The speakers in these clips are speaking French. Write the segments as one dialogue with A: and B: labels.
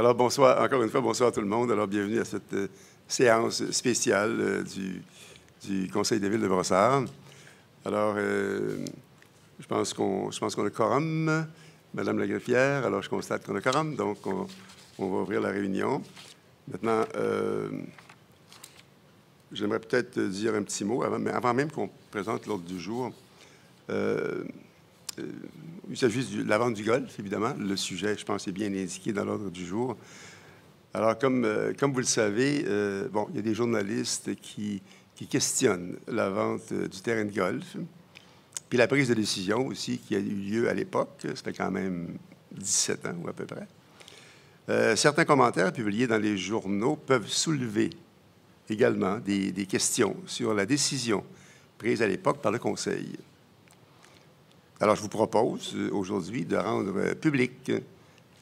A: Alors, bonsoir, encore une fois, bonsoir à tout le monde. Alors, bienvenue à cette séance spéciale du Conseil de ville de Brossard. Alors, je pense qu'on a quorum, Madame la greffière. Alors, je constate qu'on a quorum, donc on va ouvrir la réunion. Maintenant, j'aimerais peut-être dire un petit mot, avant même qu'on présente l'ordre du jour. Il s'agit de la vente du golf, évidemment. Le sujet, je pense, est bien indiqué dans l'ordre du jour. Alors, comme vous le savez, il y a des journalistes qui questionnent la vente du terrain de golf, puis la prise de décision aussi qui a eu lieu à l'époque. Ça fait quand même 17 ans ou à peu près. Certains commentaires publiés dans les journaux peuvent soulever également des questions sur la décision prise à l'époque par le Conseil. Alors, je vous propose aujourd'hui de rendre publics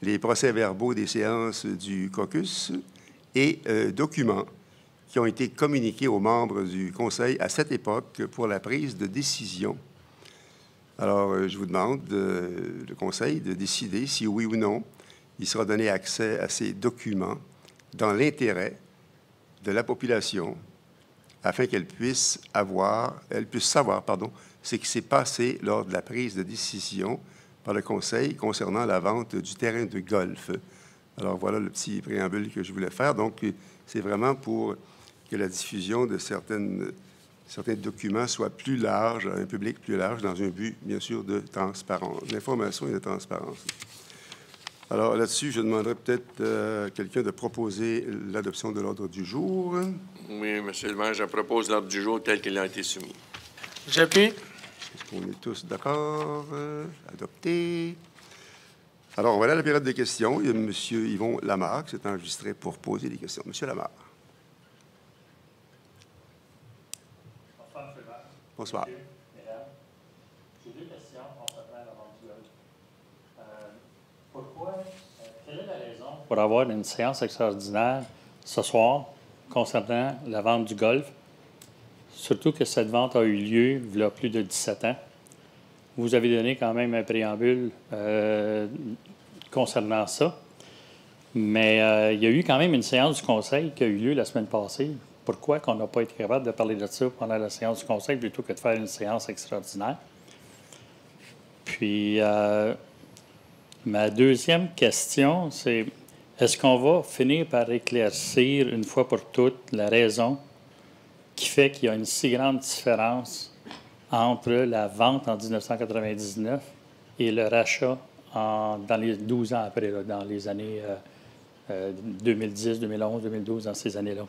A: les procès-verbaux des séances du caucus et documents qui ont été communiqués aux membres du Conseil à cette époque pour la prise de décision. Alors, je vous demande, le Conseil, de décider si oui ou non il sera donné accès à ces documents dans l'intérêt de la population afin qu'elle puisse savoir, ce qui s'est passé lors de la prise de décision par le Conseil concernant la vente du terrain de golf. Alors, voilà le petit préambule que je voulais faire. Donc, c'est vraiment pour que la diffusion de certains documents soit plus large, à un public plus large, dans un but, bien sûr, de transparence, d'information et de transparence. Alors, là-dessus, je demanderais peut-être à quelqu'un de proposer l'adoption de l'ordre du jour.
B: Oui, Monsieur le maire, je propose l'ordre du jour tel qu'il a été soumis.
C: J'appuie.
A: Est-ce qu'on est tous d'accord? Adopté. Alors, voilà la période de questions. Il y a M. Yvon Lamarre qui s'est enregistré pour poser des questions. M. Lamarre.
D: Bonsoir, M. le maire.
A: Bonsoir.
D: Monsieur, mesdames, j'ai deux questions concernant la vente du golf. Quelle est la raison pour avoir une séance extraordinaire ce soir concernant la vente du golf? Surtout que cette vente a eu lieu il y a plus de 17 ans. Vous avez donné quand même un préambule concernant ça. Mais il y a eu quand même une séance du Conseil qui a eu lieu la semaine passée. Pourquoi qu'on n'a pas été capable de parler de ça pendant la séance du Conseil plutôt que de faire une séance extraordinaire? Puis, ma deuxième question, c'est est-ce qu'on va finir par éclaircir une fois pour toutes la raison qui fait qu'il y a une si grande différence entre la vente en 1999 et le rachat dans les 12 ans après, là, dans les années 2010, 2011, 2012, dans ces années-là.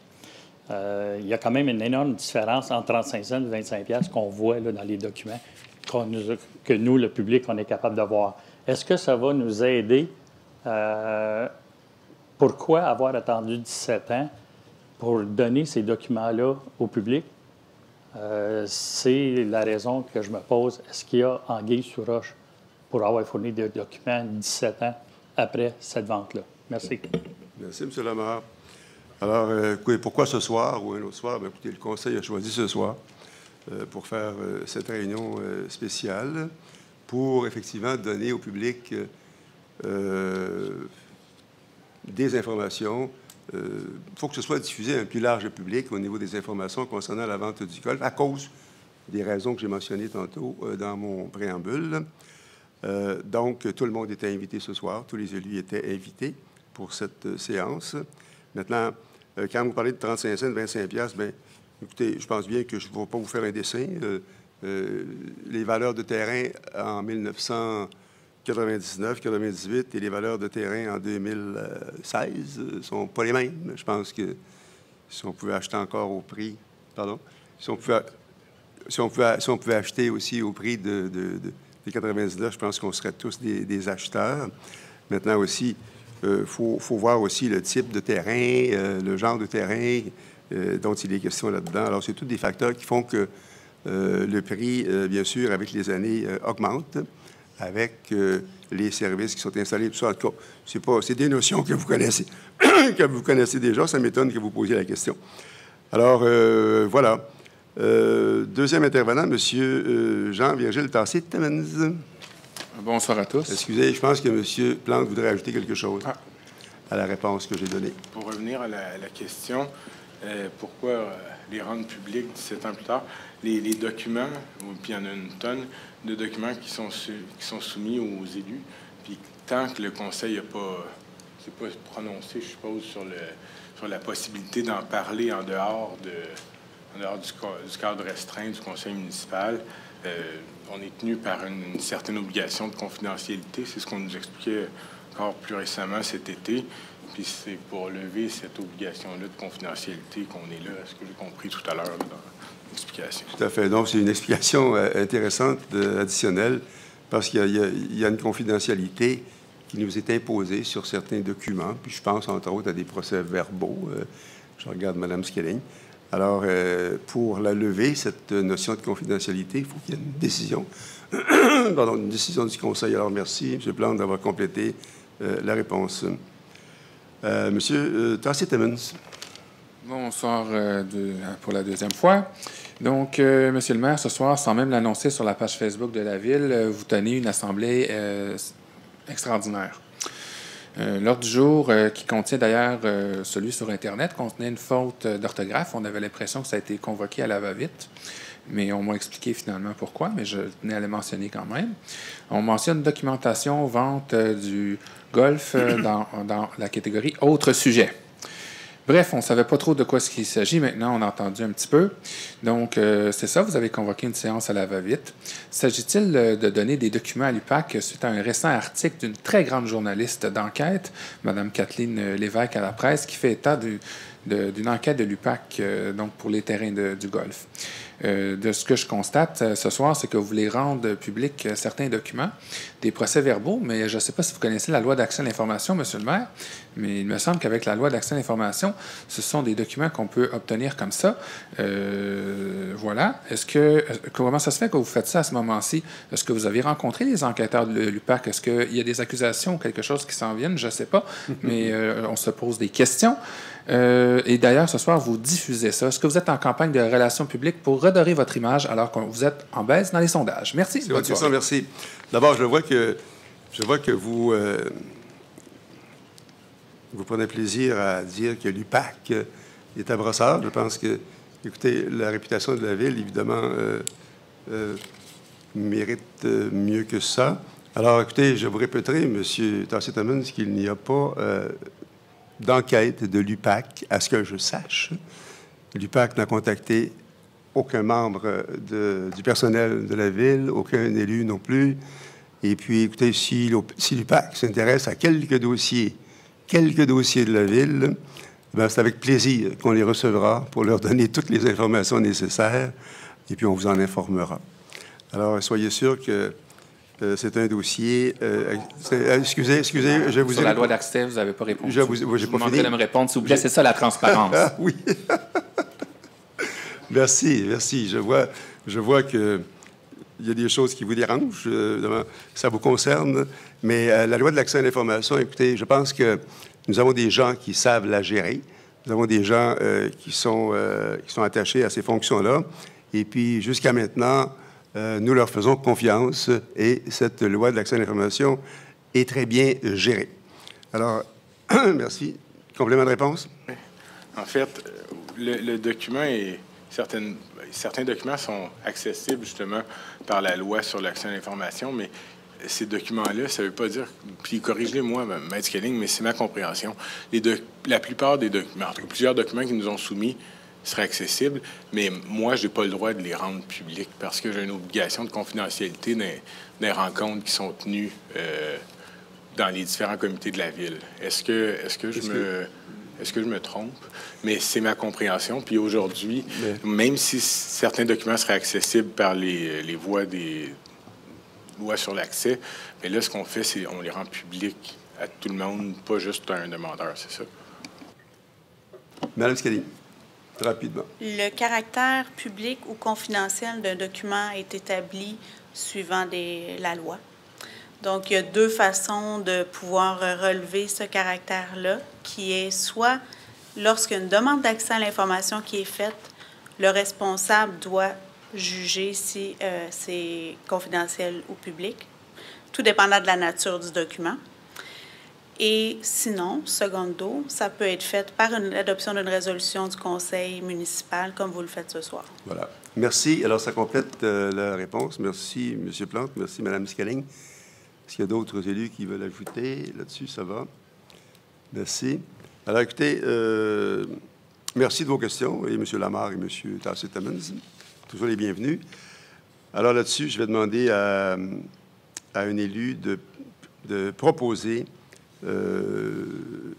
D: Il y a quand même une énorme différence entre 35 cents et 25 piastres qu'on voit là, dans les documents que nous, le public, on est capable de voir. Est-ce que ça va nous aider? Pourquoi avoir attendu 17 ans pour donner ces documents-là au public? C'est la raison que je me pose. Est-ce qu'il y a anguille sous roche pour avoir fourni des documents 17 ans après cette vente-là? Merci.
A: Merci, M. Lamarre. Alors, pourquoi ce soir ou un autre soir? Bien, écoutez, le Conseil a choisi ce soir pour faire cette réunion spéciale pour, effectivement, donner au public des informations. Il faut que ce soit diffusé à un plus large public au niveau des informations concernant la vente du golf, à cause des raisons que j'ai mentionnées tantôt dans mon préambule. Donc, tout le monde était invité ce soir, tous les élus étaient invités pour cette séance. Maintenant, quand vous parlez de 35 cents, 25 piastres, bien, écoutez, je pense bien que je ne vais pas vous faire un dessin. Les valeurs de terrain en 1999, 98 et les valeurs de terrain en 2016 ne sont pas les mêmes. Je pense que si on pouvait acheter encore au prix... Pardon? Si on pouvait acheter aussi au prix des 99, je pense qu'on serait tous des acheteurs. Maintenant aussi, faut voir aussi le type de terrain, le genre de terrain dont il est question là-dedans. Alors, c'est tous des facteurs qui font que le prix, bien sûr, avec les années, augmente, avec les services qui sont installés, tout ça. En tout cas, c'est des notions que vous connaissez, que vous connaissez déjà. Ça m'étonne que vous posiez la question. Alors, voilà. Deuxième intervenant, M. Jean-Virgile Tassé-Timmins.
E: Bonsoir à tous.
A: Excusez, je pense que M. Plante voudrait ajouter quelque chose. à la réponse que j'ai donnée.
C: Pour revenir à la question, pourquoi les rendre publics 17 ans plus tard, les documents, puis il y en a une tonne de documents qui sont soumis aux élus, puis tant que le Conseil n'a s'est pas prononcé, je suppose, sur la possibilité d'en parler en dehors du cadre restreint du Conseil municipal, on est tenu par une certaine obligation de confidentialité. C'est ce qu'on nous expliquait encore plus récemment cet été. Puis c'est pour lever cette obligation-là de confidentialité qu'on est là, ce que j'ai compris tout à l'heure dans l'explication.
A: Tout à fait. Donc, c'est une explication intéressante, additionnelle, parce qu'il y a une confidentialité qui nous est imposée sur certains documents. Puis je pense, entre autres, à des procès-verbaux. Je regarde Mme Skelling. Alors, pour la lever, cette notion de confidentialité, il faut qu'il y ait une décision. Pardon, une décision du Conseil. Alors, merci, M. Plante, d'avoir complété la réponse. Monsieur Tassé-Timmons.
E: Bonsoir pour la deuxième fois. Donc, Monsieur le maire, ce soir, sans même l'annoncer sur la page Facebook de la Ville, vous tenez une assemblée extraordinaire. L'ordre du jour, qui contient d'ailleurs celui sur Internet, contenait une faute d'orthographe. On avait l'impression que ça a été convoqué à la va-vite, mais on m'a expliqué finalement pourquoi, mais je tenais à le mentionner quand même. On mentionne documentation, vente du golf dans la catégorie « Autres sujets ». Bref, on ne savait pas trop de quoi il s'agit. Maintenant, on a entendu un petit peu. Donc, c'est ça, vous avez convoqué une séance à la va-vite. S'agit-il de donner des documents à l'UPAC suite à un récent article d'une très grande journaliste d'enquête, Mme Kathleen Lévesque à la presse, qui fait état d'une enquête de l'UPAC donc pour les terrains du golf? De ce que je constate ce soir, c'est que vous voulez rendre publics certains documents, des procès-verbaux, mais je ne sais pas si vous connaissez la loi d'accès à l'information, Monsieur le maire, mais il me semble qu'avec la loi d'accès à l'information, ce sont des documents qu'on peut obtenir comme ça. Voilà. Comment ça se fait que vous faites ça à ce moment-ci? Est-ce que vous avez rencontré les enquêteurs de l'UPAC? Est-ce qu'il y a des accusations ou quelque chose qui s'en viennent? Je ne sais pas, mais on se pose des questions. Et d'ailleurs, ce soir, vous diffusez ça. Est-ce que vous êtes en campagne de relations publiques pour redorer votre image alors que vous êtes en baisse dans les sondages? Merci.
A: C'est votre question, merci. D'abord, je vois que vous prenez plaisir à dire que l'UPAC est à Brossard. Je pense que, écoutez, la réputation de la Ville, évidemment, mérite mieux que ça. Alors, écoutez, je vous répéterai, M. Tassé-Timmons, qu'il n'y a pas d'enquête de l'UPAC, à ce que je sache. L'UPAC n'a contacté aucun membre du personnel de la Ville, aucun élu non plus. Et puis, écoutez, si l'UPAC s'intéresse à quelques dossiers de la Ville, c'est avec plaisir qu'on les recevra pour leur donner toutes les informations nécessaires, et puis on vous en informera. Alors, soyez sûr que c'est un dossier... excusez, je vous ai...
E: Sur la loi d'accès, vous n'avez pas répondu.
A: Je vous
E: demanderai de me répondre, s'il vous plaît. C'est ça, la transparence.
A: Oui. Merci. Je vois que il y a des choses qui vous dérangent. Ça vous concerne. Mais la loi de l'accès à l'information, écoutez, je pense que nous avons des gens qui savent la gérer. Nous avons des gens qui sont attachés à ces fonctions-là. Et puis, jusqu'à maintenant... nous leur faisons confiance et cette loi de l'accès à l'information est très bien gérée. Alors, merci. Complément de réponse?
C: En fait, le document est... Certains documents sont accessibles, justement, par la loi sur l'accès à l'information, mais ces documents-là, ça ne veut pas dire... Puis corrigez-moi, M. Skelling, mais c'est ma compréhension. La plupart des documents, en tout cas, plusieurs documents qui nous ont soumis seraient accessibles, mais moi, je n'ai pas le droit de les rendre publics parce que j'ai une obligation de confidentialité des rencontres qui sont tenues dans les différents comités de la Ville. Est-ce que je me trompe? Mais c'est ma compréhension. Puis aujourd'hui, même si certains documents seraient accessibles par les voies des lois sur l'accès, mais là, ce qu'on fait, c'est on les rend publics à tout le monde, pas juste à un demandeur, c'est ça?
A: Mme Skelly. Rapidement.
F: Le caractère public ou confidentiel d'un document est établi suivant la loi. Donc, il y a deux façons de pouvoir relever ce caractère-là, qui est soit lorsqu'une demande d'accès à l'information qui est faite, le responsable doit juger si c'est confidentiel ou public, tout dépendant de la nature du document. Et sinon, secondo, ça peut être fait par l'adoption d'une résolution du conseil municipal, comme vous le faites ce soir.
A: Voilà. Merci. Alors, ça complète la réponse. Merci, M. Plante. Merci, Mme Scaling. Est-ce qu'il y a d'autres élus qui veulent ajouter là-dessus? Ça va. Merci. Alors, écoutez, merci de vos questions. Et M. Lamarre et M. Tassett-Timmons, toujours les bienvenus. Alors, là-dessus, je vais demander à un élu de proposer que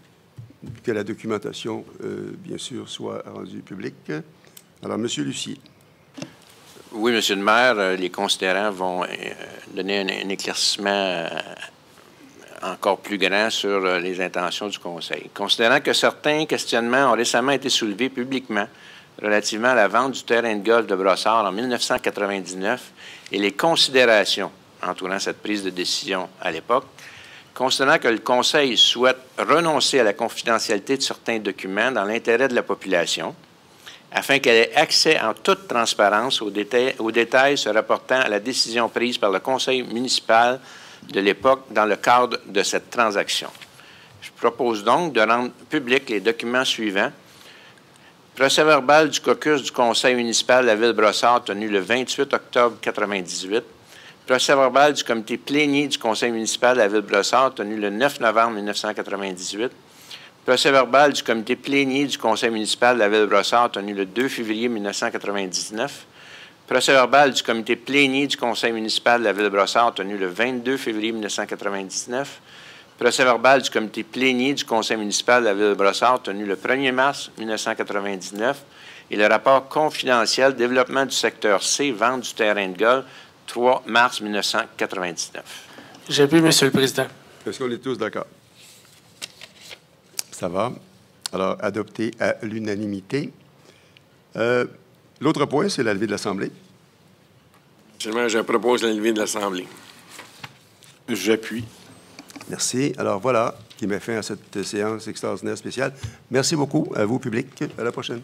A: la documentation, bien sûr, soit rendue publique. Alors, M. Lucier.
G: Oui, Monsieur le maire, les considérants vont donner un éclaircissement encore plus grand sur les intentions du Conseil. Considérant que certains questionnements ont récemment été soulevés publiquement relativement à la vente du terrain de golf de Brossard en 1999 et les considérations entourant cette prise de décision à l'époque, considérant que le Conseil souhaite renoncer à la confidentialité de certains documents dans l'intérêt de la population, afin qu'elle ait accès en toute transparence aux détails se rapportant à la décision prise par le conseil municipal de l'époque dans le cadre de cette transaction. Je propose donc de rendre publics les documents suivants. Procès-verbal du caucus du conseil municipal de la Ville-Brossard tenu le 28 octobre 1998. Procès-verbal du comité plénier du conseil municipal de la Ville-Brossard tenu le 9 novembre 1998. Procès-verbal du comité plénier du conseil municipal de la Ville-Brossard tenu le 2 février 1999. Procès-verbal du comité plénier du conseil municipal de la Ville-Brossard tenu le 22 février 1999. Procès-verbal du comité plénier du conseil municipal de la Ville-Brossard tenu le 1er mars 1999. Et le rapport confidentiel développement du secteur C, vente du terrain de golf, 3 mars 1999.
H: J'appuie, Monsieur le Président.
A: Est-ce qu'on est tous d'accord? Ça va. Alors, adopté à l'unanimité. L'autre point, c'est la levée de l'Assemblée.
B: Monsieur le maire, je propose la levée de l'Assemblée.
C: J'appuie.
A: Merci. Alors, voilà qui met fin à cette séance extraordinaire spéciale. Merci beaucoup à vous, public. À la prochaine.